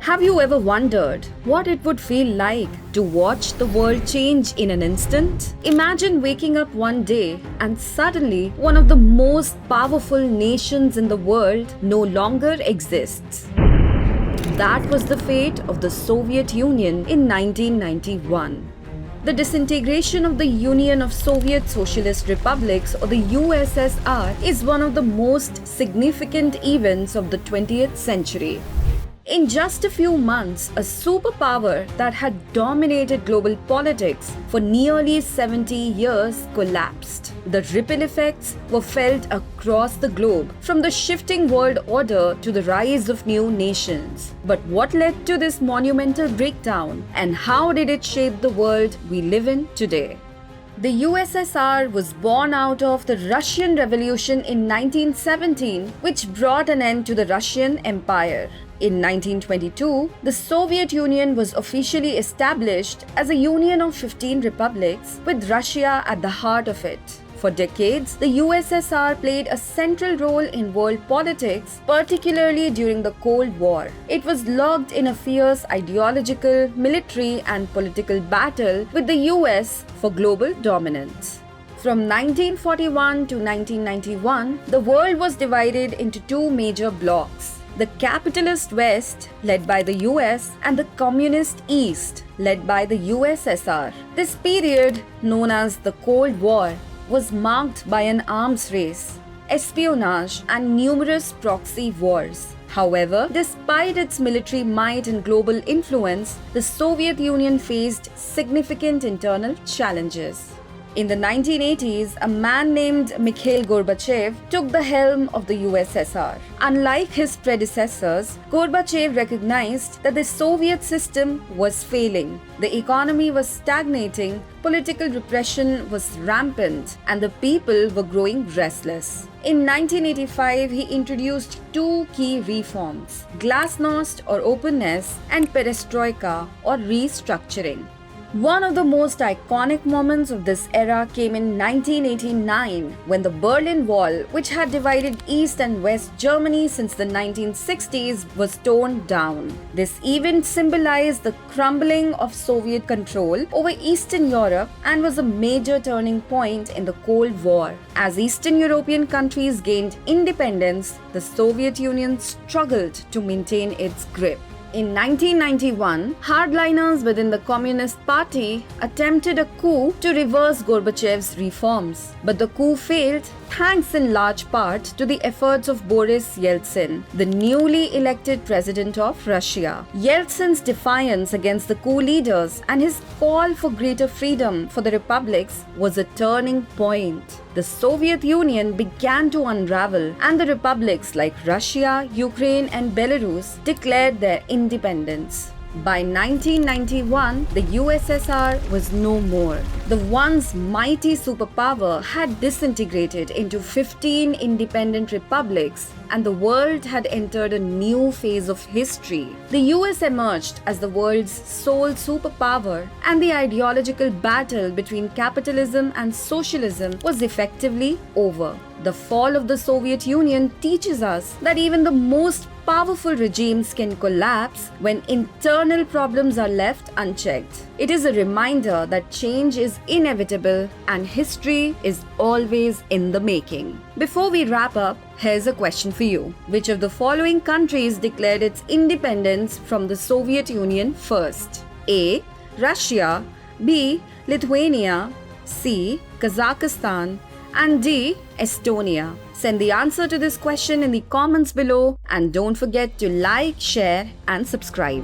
Have you ever wondered what it would feel like to watch the world change in an instant? Imagine waking up one day and suddenly one of the most powerful nations in the world no longer exists. That was the fate of the Soviet Union in 1991. The disintegration of the Union of Soviet Socialist Republics, or the USSR, is one of the most significant events of the 20th century. In just a few months, a superpower that had dominated global politics for nearly 70 years collapsed. The ripple effects were felt across the globe, from the shifting world order to the rise of new nations. But what led to this monumental breakdown, and how did it shape the world we live in today? The USSR was born out of the Russian Revolution in 1917, which brought an end to the Russian Empire. In 1922, the Soviet Union was officially established as a union of 15 republics, with Russia at the heart of it. For decades, the USSR played a central role in world politics, particularly during the Cold War. It was locked in a fierce ideological, military, and political battle with the US for global dominance. From 1941 to 1991, the world was divided into two major blocs: the capitalist West, led by the US, and the communist East, led by the USSR. This period, known as the Cold War, was marked by an arms race, espionage, and numerous proxy wars. However, despite its military might and global influence, the Soviet Union faced significant internal challenges. In the 1980s, a man named Mikhail Gorbachev took the helm of the USSR. Unlike his predecessors, Gorbachev recognized that the Soviet system was failing. The economy was stagnating, political repression was rampant, and the people were growing restless. In 1985, he introduced two key reforms: glasnost, or openness, and perestroika, or restructuring. One of the most iconic moments of this era came in 1989, when the Berlin Wall, which had divided East and West Germany since the 1960s, was torn down. This event symbolized the crumbling of Soviet control over Eastern Europe and was a major turning point in the Cold War. As Eastern European countries gained independence, the Soviet Union struggled to maintain its grip. In 1991, hardliners within the Communist Party attempted a coup to reverse Gorbachev's reforms. But the coup failed, thanks in large part to the efforts of Boris Yeltsin, the newly elected president of Russia. Yeltsin's defiance against the coup leaders and his call for greater freedom for the republics was a turning point. The Soviet Union began to unravel, and the republics like Russia, Ukraine, and Belarus declared their independence. By 1991, the USSR was no more. The once mighty superpower had disintegrated into 15 independent republics, and the world had entered a new phase of history. The US emerged as the world's sole superpower, and the ideological battle between capitalism and socialism was effectively over. The fall of the Soviet Union teaches us that even the most powerful regimes can collapse when internal problems are left unchecked. It is a reminder that change is inevitable and history is always in the making. Before we wrap up, here's a question for you. Which of the following countries declared its independence from the Soviet Union first? A. Russia, B. Lithuania, C. Kazakhstan, and D. Estonia. Send the answer to this question in the comments below, and don't forget to like, share, and subscribe.